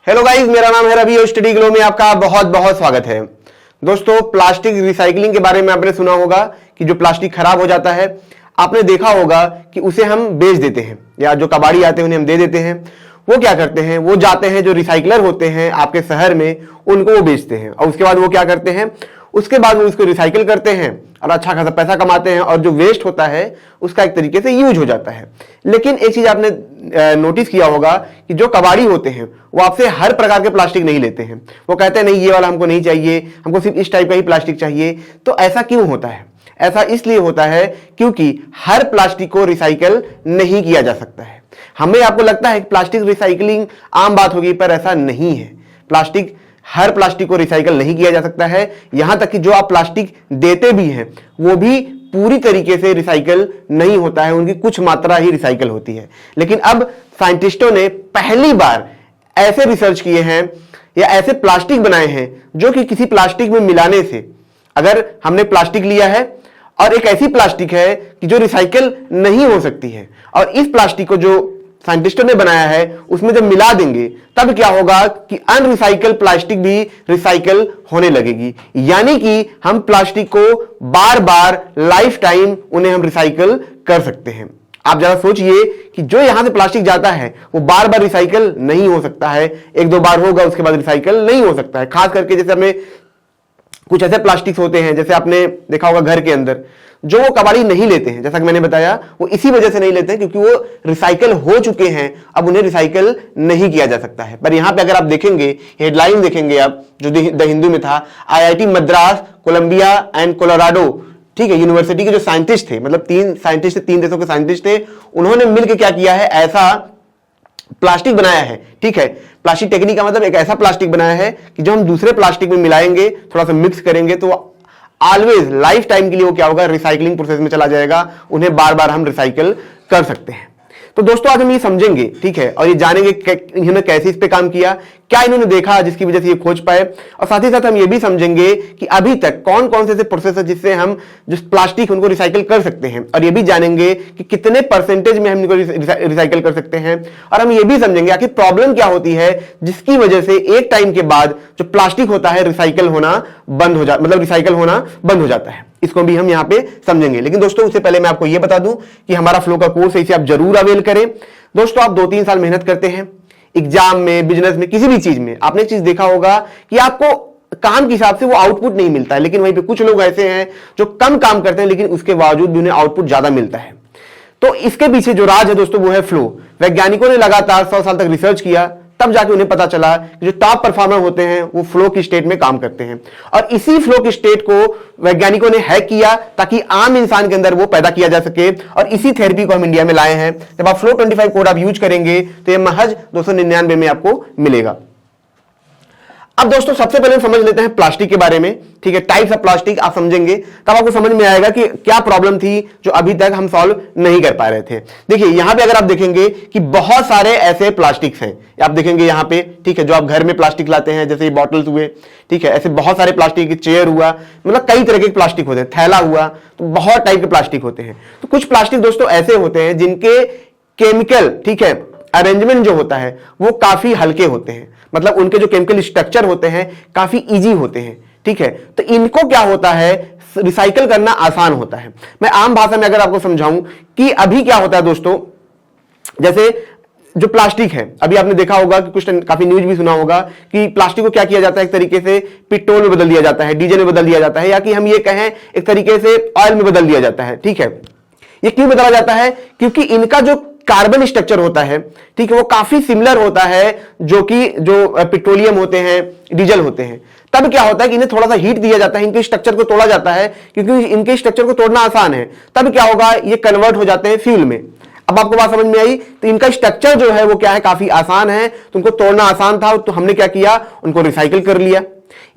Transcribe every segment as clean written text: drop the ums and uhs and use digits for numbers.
Hello guys, मेरा नाम है रवि और स्टडी ग्लो में आपका बहुत बहुत स्वागत है। दोस्तों, प्लास्टिक रिसाइकलिंग के बारे में आपने सुना होगा कि जो प्लास्टिक खराब हो जाता है, आपने देखा होगा कि उसे हम बेच देते हैं या जो कबाड़ी आते हैं उन्हें हम दे देते हैं। वो क्या करते हैं, वो जाते हैं जो रिसाइकलर होते हैं आपके शहर में, उनको वो बेचते हैं और उसके बाद वो क्या करते हैं, उसके बाद वो उसको रिसाइकिल करते हैं और अच्छा खासा पैसा कमाते हैं और जो वेस्ट होता है उसका एक तरीके से यूज हो जाता है। लेकिन एक चीज आपने नोटिस किया होगा कि जो कबाड़ी होते हैं वो आपसे हर प्रकार के प्लास्टिक नहीं लेते हैं। वो कहते हैं नहीं, ये वाला हमको नहीं चाहिए, हमको सिर्फ इस टाइप का ही प्लास्टिक चाहिए। तो ऐसा क्यों होता है? ऐसा इसलिए होता है क्योंकि हर प्लास्टिक को रिसाइकल नहीं किया जा सकता है। हमें आपको लगता है कि प्लास्टिक रिसाइकलिंग आम बात होगी, पर ऐसा नहीं है। हर प्लास्टिक को रिसाइकल नहीं किया जा सकता है। यहां तक कि जो आप प्लास्टिक देते भी हैं वो भी पूरी तरीके से रिसाइकल नहीं होता है, उनकी कुछ मात्रा ही रिसाइकल होती है। लेकिन अब साइंटिस्टों ने पहली बार ऐसे रिसर्च किए हैं या ऐसे प्लास्टिक बनाए हैं जो कि किसी प्लास्टिक में मिलाने से, अगर हमने प्लास्टिक लिया है और एक ऐसी प्लास्टिक है कि जो रिसाइकल नहीं हो सकती है और इस प्लास्टिक को जो साइंटिस्टों ने बनाया है उसमें जब मिला देंगे तब क्या होगा कि अनरिसाइकल प्लास्टिक भी रिसाइकल होने लगेगी। यानी कि हम प्लास्टिक को बार बार लाइफ टाइम उन्हें हम रिसाइकल कर सकते हैं। आप जरा सोचिए कि जो यहां से प्लास्टिक जाता है वो बार बार रिसाइकल नहीं हो सकता है, एक दो बार होगा उसके बाद रिसाइकल नहीं हो सकता है। खास करके जैसे हमें कुछ ऐसे प्लास्टिक्स होते हैं, जैसे आपने देखा होगा घर के अंदर जो वो कबाड़ी नहीं लेते हैं, जैसा कि मैंने बताया, वो इसी वजह से नहीं लेते हैं क्योंकि वो रिसाइकल हो चुके हैं, अब उन्हें रिसाइकल नहीं किया जा सकता है। पर यहां पे अगर आप देखेंगे, हेडलाइन देखेंगे आप, जो द हिंदू में था, IIT Madras, Columbia and Colorado, ठीक है, यूनिवर्सिटी के जो साइंटिस्ट थे, मतलब 3 साइंटिस्ट थे, 3 देशों के साइंटिस्ट थे, उन्होंने मिलकर क्या किया है, ऐसा प्लास्टिक बनाया है। ठीक है, प्लास्टिक टेक्निक का मतलब एक ऐसा प्लास्टिक बनाया है कि जो हम दूसरे प्लास्टिक में मिलाएंगे, थोड़ा सा मिक्स करेंगे तो ऑलवेज लाइफ टाइम के लिए वो क्या होगा, रिसाइकलिंग प्रोसेस में चला जाएगा, उन्हें बार बार हम रिसाइकल कर सकते हैं। तो दोस्तों आज हम ये समझेंगे, ठीक है, और ये जानेंगे इन्होंने कैसे इस पे काम किया, क्या इन्होंने देखा जिसकी वजह से ये खोज पाए, और साथ ही साथ हम ये भी समझेंगे कि अभी तक कौन कौन से ऐसे प्रोसेस है जिससे हम जो प्लास्टिक उनको रिसाइकल कर सकते हैं, और ये भी जानेंगे कि कितने परसेंटेज में हम इनको रिसाइकल कर सकते हैं। और हम ये भी समझेंगे आखिर प्रॉब्लम क्या होती है जिसकी वजह से एक टाइम के बाद जो प्लास्टिक होता है रिसाइकल होना बंद हो जाता, मतलब रिसाइकल होना बंद हो जाता है। इसको भी हम यहां पे समझेंगे। लेकिन दोस्तों उससे पहले मैं आपको यह बता दूं कि हमारा फ्लो का कोर्स है, इसे आप जरूर अवेल करें। दोस्तों आप 2-3 साल मेहनत करते हैं एग्जाम में, बिजनेस में, किसी भी चीज में, आपने एक चीज देखा होगा कि आपको काम के हिसाब से वो आउटपुट नहीं मिलता है। लेकिन वहीं पे कुछ लोग ऐसे हैं जो कम काम करते हैं लेकिन उसके बावजूद भी उन्हें आउटपुट ज्यादा मिलता है। तो इसके पीछे जो राज है दोस्तों वो है फ्लो। वैज्ञानिकों ने लगातार 100 साल तक रिसर्च किया, तब जाके उन्हें पता चला कि जो टॉप परफॉर्मर होते हैं वो फ्लो की स्टेट में काम करते हैं, और इसी फ्लो की स्टेट को वैज्ञानिकों ने हैक किया ताकि आम इंसान के अंदर वो पैदा किया जा सके, और इसी थेरेपी को हम इंडिया में लाए हैं। जब आप फ्लो 25 कोड आप यूज करेंगे तो ये महज 299 में आपको मिलेगा। अब दोस्तों सबसे पहले हम समझ लेते हैं प्लास्टिक के बारे में, ठीक है, टाइप्स ऑफ प्लास्टिक आप समझेंगे तब आपको समझ में आएगा कि क्या प्रॉब्लम थी जो अभी तक हम सॉल्व नहीं कर पा रहे थे। देखिए यहां पे अगर आप देखेंगे कि बहुत सारे ऐसे प्लास्टिक्स हैं, आप देखेंगे यहां पे, ठीक है, जो आप घर में प्लास्टिक लाते हैं, जैसे बॉटल्स हुए, ठीक है, ऐसे बहुत सारे प्लास्टिक के चेयर हुआ, मतलब कई तरह के प्लास्टिक होते हैं, थैला हुआ, तो बहुत टाइप के प्लास्टिक होते हैं। तो कुछ प्लास्टिक दोस्तों ऐसे होते हैं जिनके केमिकल, ठीक है, अरेंजमेंट जो होता है वो काफी हल्के होते हैं, मतलब उनके जो केमिकल स्ट्रक्चर होते हैं काफी इजी होते हैं, ठीक है। तो इनको क्या होता है, रिसाइकल करना आसान होता है। मैं आम भाषा में अगर आपको समझाऊं कि अभी क्या होता है दोस्तों, जैसे जो प्लास्टिक है, अभी आपने देखा होगा कि कुछ काफी न्यूज भी सुना होगा कि प्लास्टिक को क्या किया जाता है, एक तरीके से पेट्रोल में बदल दिया जाता है, डीजल में बदल दिया जाता है, या कि हम ये कहें एक तरीके से ऑयल में बदल दिया जाता है, ठीक है। ये क्यों बदला जाता है? क्योंकि इनका जो कार्बन स्ट्रक्चर होता है, ठीक है, वो काफी सिमिलर होता है जो पेट्रोलियम होते हैं, डीजल होते हैं। तब क्या होता है कि इन्हें थोड़ा सा हीट दिया जाता है, इनके स्ट्रक्चर को तोड़ा जाता है, क्योंकि इनके स्ट्रक्चर को तोड़ना आसान है। तब क्या होगा, ये कन्वर्ट हो जाते हैं फ्यूल में। अब आपको बात समझ में आई? तो इनका स्ट्रक्चर जो है वो क्या है, काफी आसान है, तो उनको तोड़ना आसान था, तो हमने क्या किया, उनको रिसाइकिल कर लिया।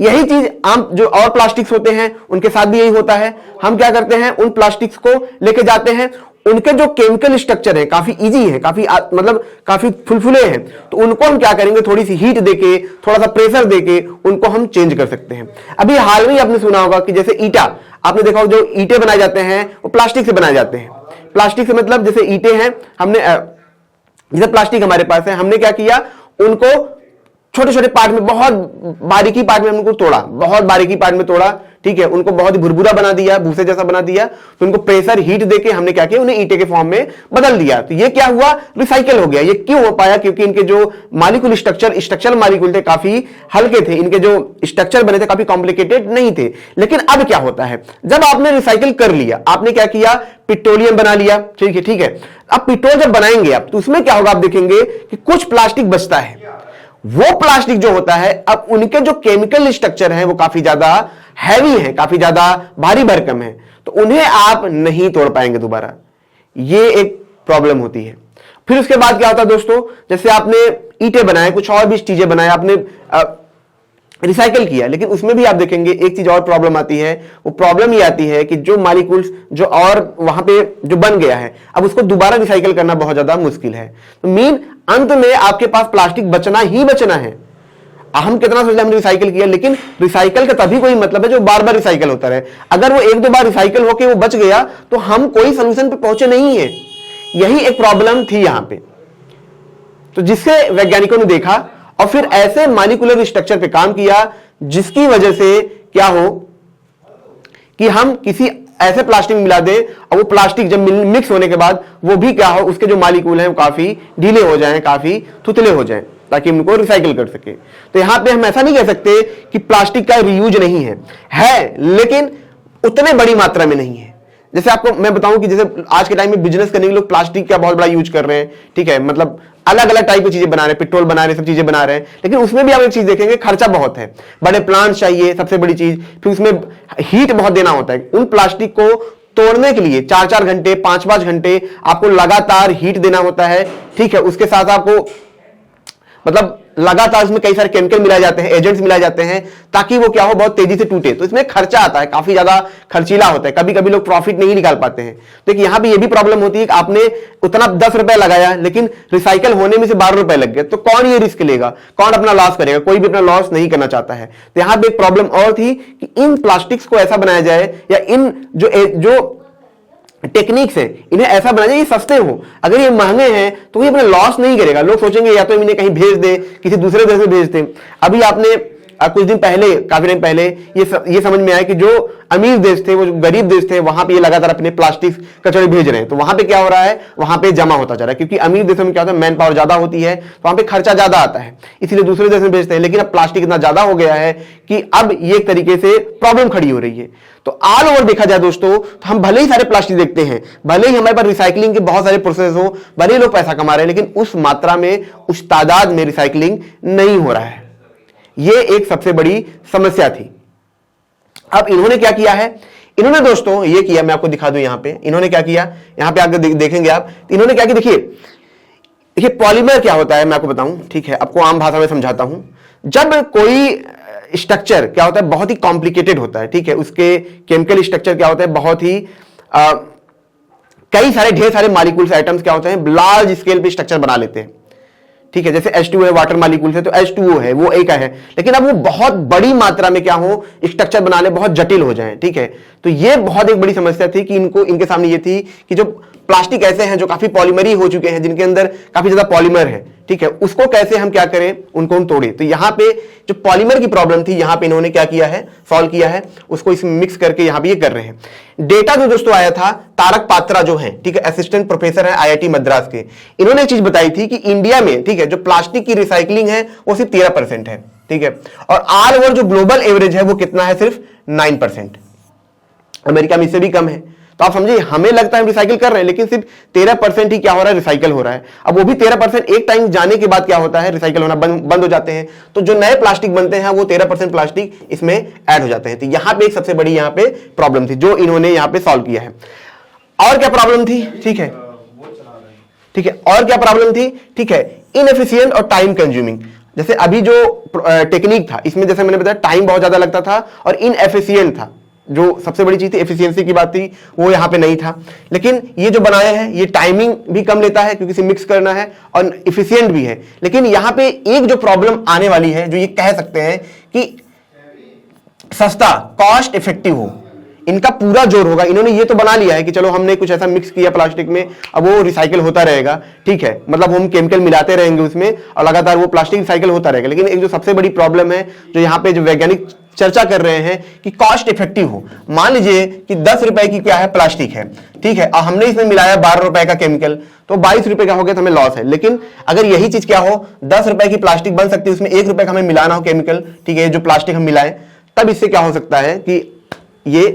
यही चीज आम जो और प्लास्टिक्स होते हैं उनके साथ भी यही होता है। हम क्या करते हैं, उन प्लास्टिक्स को लेके जाते हैं, उनके जो केमिकल स्ट्रक्चर है काफी इजी है, मतलब काफी फुलफुले हैं, तो उनको हम क्या करेंगे, थोड़ी सी हीट देके, थोड़ा सा प्रेशर देके उनको हम चेंज कर सकते हैं। अभी हाल में ही आपने सुना होगा कि जैसे ईटा, आपने देखा होगा जो ईंटें बनाए जाते हैं वो प्लास्टिक से बनाए जाते हैं। प्लास्टिक से मतलब जैसे ईंटें हैं, हमने जैसे प्लास्टिक हमारे पास है, हमने क्या किया, उनको छोटे छोटे पार्ट में, बहुत बारीकी पार्ट में उनको तोड़ा, बहुत बारीकी पार्ट में तोड़ा, ठीक है, उनको बहुत ही भुरभुरा बना दिया, भूसे जैसा बना दिया, तो उनको प्रेशर हीट देके हमने क्या किया, उन्हें ईंटे के फॉर्म में बदल दिया। तो ये क्या हुआ, रिसाइकल हो गया। ये क्यों हो पाया, क्योंकि इनके जो मालिक्यूल स्ट्रक्चरल मालिक्यूल थे काफी हल्के थे, इनके जो स्ट्रक्चर बने थे काफी कॉम्प्लिकेटेड नहीं थे। लेकिन अब क्या होता है, जब आपने रिसाइकिल कर लिया, आपने क्या किया, पेट्रोलियम बना लिया, ठीक है। अब पेट्रोल जब बनाएंगे आप, तो उसमें क्या होगा, आप देखेंगे कि कुछ प्लास्टिक बचता है। वो प्लास्टिक जो होता है, अब उनके जो केमिकल स्ट्रक्चर है वो काफी ज्यादा हैवी है, काफी ज्यादा भारी भरकम है, तो उन्हें आप नहीं तोड़ पाएंगे दोबारा। ये एक प्रॉब्लम होती है। फिर उसके बाद क्या होता है दोस्तों, जैसे आपने ईंटें बनाए, कुछ और भी चीजें बनाए, आपने रिसाइकल किया, लेकिन उसमें भी आप देखेंगे एक चीज और प्रॉब्लम आती है। वो प्रॉब्लम ये आती है कि जो मॉलिक्यूल्स जो और वहां पे जो बन गया है, अब उसको दोबारा रिसाइकल करना बहुत ज्यादा मुश्किल है। तो मीन अंत में आपके पास प्लास्टिक बचना ही बचना है। हम कितना सोचते हैं हमने रिसाइकल किया, लेकिन रिसाइकल का तभी कोई मतलब है जो बार बार रिसाइकल होता रहे। अगर वो एक दो बार रिसाइकल होकर वो बच गया तो हम कोई सोल्यूशन पे पहुंचे नहीं है। यही एक प्रॉब्लम थी यहां पे, तो जिससे वैज्ञानिकों ने देखा और फिर ऐसे मॉलिक्यूलर स्ट्रक्चर पे काम किया जिसकी वजह से क्या हो कि हम किसी ऐसे प्लास्टिक मिला दें और वो प्लास्टिक जब मिक्स होने के बाद वो भी क्या हो, उसके जो मॉलिक्यूल हैं वो काफी ढीले हो जाएं, काफी थुतले हो जाएं, ताकि उनको रिसाइकिल कर सके। तो यहां पे हम ऐसा नहीं कह सकते कि प्लास्टिक का रीयूज नहीं है, लेकिन उतने बड़ी मात्रा में नहीं है। जैसे आपको मैं बताऊं कि जैसे आज के टाइम में बिजनेस करने के लोग प्लास्टिक का बहुत बड़ा यूज कर रहे हैं, ठीक है, मतलब अलग अलग टाइप की चीजें बना रहे हैं, पेट्रोल बना रहे हैं, सब चीजें बना रहे हैं, लेकिन उसमें भी आप एक चीज देखेंगे, खर्चा बहुत है, बड़े प्लांट चाहिए, सबसे बड़ी चीज, फिर उसमें हीट बहुत देना होता है। उन प्लास्टिक को तोड़ने के लिए 4-4 घंटे 5-5 घंटे आपको लगातार हीट देना होता है, ठीक है। उसके साथ आपको मतलब लगातार उसमें कई सारे केमिकल मिलाए जाते हैं, एजेंट्स मिलाए जाते हैं, ताकि वो क्या हो, बहुत तेजी से टूटे। तो इसमें खर्चा आता है, काफी ज्यादा खर्चीला होता है, कभी कभी लोग प्रॉफिट नहीं निकाल पाते हैं। तो यहां भी ये भी प्रॉब्लम होती है कि आपने उतना 10 रुपए लगाया, लेकिन रिसाइकल होने में से 12 रुपए लग गए, तो कौन ये रिस्क लेगा, कौन अपना लॉस करेगा? कोई भी अपना लॉस नहीं करना चाहता है। तो यहां भी एक प्रॉब्लम और थी कि इन प्लास्टिक्स को ऐसा बनाया जाए, या इन जो टेक्निक्स है इन्हें ऐसा बनाया जाए ये सस्ते हो। अगर ये महंगे हैं तो ये अपना लॉस नहीं करेगा, लोग सोचेंगे या तो इन्हें कहीं भेज दे, किसी दूसरे देश में भेज दे। अभी आपने कुछ दिन पहले, काफी टाइम पहले ये समझ में आया कि जो अमीर देश थे, वो जो गरीब देश थे, वहां पे ये लगातार अपने प्लास्टिक कचरे भेज रहे हैं। तो वहां पे क्या हो रहा है, वहां पे जमा होता जा रहा है, क्योंकि अमीर देशों में क्या होता है, मैन पावर ज्यादा होती है, तो वहां पे खर्चा ज्यादा आता है, इसलिए दूसरे देश में भेजते हैं। लेकिन अब प्लास्टिक इतना ज्यादा हो गया है कि अब ये एक तरीके से प्रॉब्लम खड़ी हो रही है। तो ऑल ओवर देखा जाए दोस्तों, तो हम भले ही सारे प्लास्टिक देखते हैं, भले ही हमारे पास रिसाइकलिंग के बहुत सारे प्रोसेस हो, भले ही लोग पैसा कमा रहे हैं, लेकिन उस मात्रा में, उस तादाद में रिसाइकलिंग नहीं हो रहा है। ये एक सबसे बड़ी समस्या थी। अब इन्होंने क्या किया है, इन्होंने दोस्तों ये किया, मैं आपको दिखा दूं यहां पे इन्होंने क्या किया, यहां पे आकर देखेंगे आप, इन्होंने क्या किया, देखिए पॉलीमर क्या होता है मैं आपको बताऊं, ठीक है, आपको आम भाषा में समझाता हूं। जब कोई स्ट्रक्चर क्या होता है, बहुत ही कॉम्प्लिकेटेड होता है, ठीक है, उसके केमिकल स्ट्रक्चर क्या होता है, बहुत ही कई सारे ढेर सारे मॉलिक्यूल्स आइटम्स क्या होते हैं, लार्ज स्केल पे स्ट्रक्चर बना लेते हैं, ठीक है। जैसे H2O है, वाटर मॉलिक्यूल है, तो H2O है, वो एक है, लेकिन अब वो बहुत बड़ी मात्रा में क्या हो, स्ट्रक्चर बनाने बहुत जटिल हो जाए, ठीक है। तो ये बहुत एक बड़ी समस्या थी कि इनके सामने ये थी कि जो प्लास्टिक ऐसे हैं जो काफी पॉलीमरी हो चुके हैं, जिनके अंदर काफी ज्यादा पॉलीमर है, ठीक है, उसको कैसे हम क्या करें, उनको हम तोड़े। तो यहां पे जो पॉलीमर की प्रॉब्लम थी, यहां पे इन्होंने क्या किया है, सॉल्व किया है, उसको इसमें मिक्स करके यहां पे ये कर रहे हैं। डेटा जो दोस्तों आया था, तारक पात्रा जो है, ठीक है, असिस्टेंट प्रोफेसर है IIT मद्रास के, इन्होंने एक चीज बताई थी कि इंडिया में, ठीक है, जो प्लास्टिक की रिसाइकलिंग है वो सिर्फ 13% है, ठीक है, और ऑल ओवर जो ग्लोबल एवरेज है वो कितना है, सिर्फ 9%। अमेरिका में इससे भी कम है। तो आप समझिए, हमें लगता है हम रिसाइकिल कर रहे हैं, लेकिन सिर्फ 13% ही क्या हो रहा है, रिसाइकिल हो रहा है। अब वो भी 13% एक टाइम जाने के बाद क्या होता है, रिसाइकिल होना बंद हो जाते हैं। तो जो नए प्लास्टिक बनते हैं वो 13% प्लास्टिक इसमें ऐड हो जाते हैं। तो यहां पे एक सबसे बड़ी यहां पे प्रॉब्लम थी जो इन्होंने यहां पे सॉल्व किया है। और क्या प्रॉब्लम थी, ठीक है, ठीक है, और क्या प्रॉब्लम थी, ठीक है, इनएफिशिएंट और टाइम कंज्यूमिंग। जैसे अभी जो टेक्निक था, इसमें जैसे मैंने बताया टाइम बहुत ज्यादा लगता था और इनएफिशिएंट था। जो सबसे बड़ी चीज थी, एफिशिएंसी की बात थी, वो यहां पे नहीं था। लेकिन ये जो बनाया है, ये टाइमिंग भी कम लेता है क्योंकि इसे मिक्स करना है, और एफिशिएंट भी है। लेकिन यहां पे एक जो प्रॉब्लम आने वाली है, जो ये कह सकते हैं कि सस्ता, कॉस्ट इफेक्टिव हो, इनका पूरा जोर होगा, इन्होंने ये तो बना लिया है कि चलो हमने कुछ ऐसा मिक्स किया प्लास्टिक में, अब वो रिसाइकिल होता रहेगा, ठीक है, मतलब हम केमिकल मिलाते रहेंगे उसमें और लगातार वो प्लास्टिक रिसाइकिल होता रहेगा। लेकिन एक जो सबसे बड़ी प्रॉब्लम है जो यहाँ पे जो वैज्ञानिक चर्चा कर रहे हैं कि कॉस्ट इफेक्टिव हो। मान लीजिए कि 10 रुपए की क्या है प्लास्टिक है, ठीक है, और हमने इसमें मिलाया 12 रुपए का केमिकल, तो 22 रुपए का हो गया, तो हमें लॉस है। लेकिन अगर यही चीज क्या हो, 10 रुपए की प्लास्टिक बन सकती है, उसमें 1 रुपए का हमें मिलाना हो केमिकल, ठीक है, जो प्लास्टिक हम मिलाएं, तब इससे क्या हो सकता है कि ये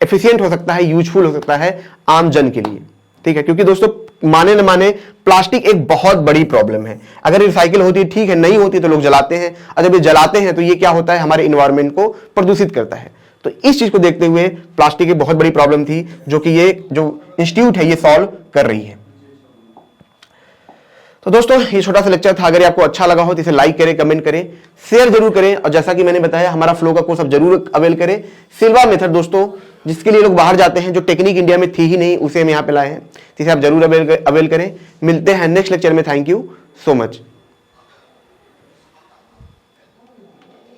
एफिशिएंट हो सकता है, यूजफुल हो सकता है आम जन के लिए, ठीक है। क्योंकि दोस्तों माने न माने प्लास्टिक एक बहुत बड़ी प्रॉब्लम है। अगर रिसाइकिल होती है ठीक है, नहीं होती तो लोग जलाते हैं, और जब ये जलाते हैं तो ये क्या होता है, हमारे इन्वायरमेंट को प्रदूषित करता है। तो इस चीज को देखते हुए प्लास्टिक एक बहुत बड़ी प्रॉब्लम थी जो कि ये जो इंस्टीट्यूट है ये सॉल्व कर रही है। तो दोस्तों ये छोटा सा लेक्चर था, अगर आपको अच्छा लगा हो तो इसे लाइक करें, कमेंट करें, शेयर जरूर करें, और जैसा कि मैंने बताया हमारा फ्लो का कोर्स आप जरूर अवेल करें। सिल्वा मेथड दोस्तों, जिसके लिए लोग बाहर जाते हैं, जो टेक्निक इंडिया में थी ही नहीं, उसे हम यहाँ पे लाए हैं, जिसे आप जरूर अवेल करें। मिलते हैं नेक्स्ट लेक्चर में। Thank you so much.